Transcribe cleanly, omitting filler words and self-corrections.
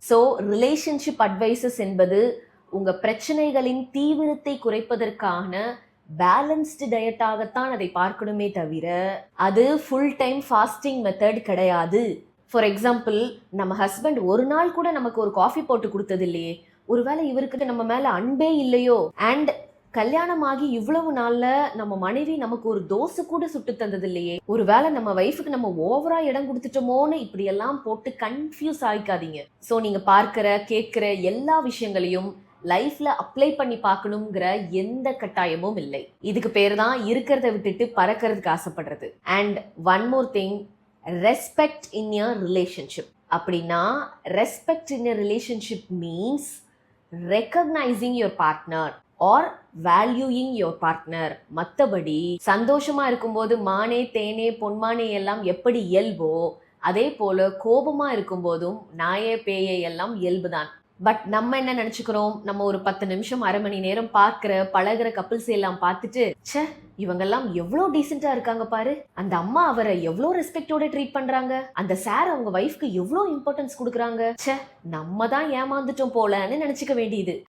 So relationship advices என்பது உங்க பிரச்சனைகளின் தீவிரத்தை குறைப்பதற்கான பேலன்ஸ்டு டயட்டாகத்தான் அதை பார்க்கணுமே தவிர அது ஃபுல் டைம் ஃபாஸ்டிங் மெத்தட் கிடையாது. ஃபார் எக்ஸாம்பிள், நம்ம ஹஸ்பண்ட் ஒரு நாள் கூட நமக்கு ஒரு காஃபி போட்டு கொடுத்தது இல்லையே, ஒருவேளை இவருக்கு நம்ம மேல அன்பே இல்லையோ, அண்ட் கல்யாணமாகி இவ்வளவு நாள்ல நம்ம மனைவி நமக்கு ஒரு தோசை கூட சுட்டு தந்தது இல்லையே, ஒருவேளை நம்ம வைஃபுக்கு நம்ம ஓவரா இடம் கொடுத்துட்டோமோன்னு இப்படி எல்லாம் போட்டு கன்ஃபியூஸ் ஆகிக்காதீங்க. ஸோ நீங்க பார்க்கிற கேட்கிற எல்லா விஷயங்களையும் லைஃப்ல அப்ளை பண்ணி பார்க்கணுங்கிற எந்த கட்டாயமும் இல்லை. இதுக்கு பேர் தான் இருக்கிறத விட்டுட்டு பறக்கிறதுக்கு ஆசைப்படுறது. And one more thing, respect in your relationship. அப்படின்னா respect in your relationship means recognizing your partner or valuing your partner. மற்றபடி சந்தோஷமா இருக்கும்போது மானே தேனே பொன்மானே எல்லாம் எப்படி இயல்போ, அதே போல கோபமா இருக்கும்போதும் நாயே பேயே எல்லாம் இயல்புதான். பட் நம்ம என்ன நினைச்சுக்கிறோம், நம்ம ஒரு 10 நிமிஷம் அரை மணி நேரம் பார்க்கிற பழகிற கப்பிள்ஸ் எல்லாம் பார்த்துட்டு, ச்சே இவங்கெல்லாம் எவ்வளோ டீசெண்டா இருக்காங்க பாரு, அந்த அம்மா அவரை எவ்வளோ ரெஸ்பெக்டோட ட்ரீட் பண்றாங்க, அந்த சார் அவங்க வைஃப்க்கு எவ்வளோ இம்பார்ட்டன்ஸ் கொடுக்குறாங்க, ச்சே நம்ம தான் ஏமாந்துட்டோம் போலன்னு நினைச்சுக்க வேண்டியது.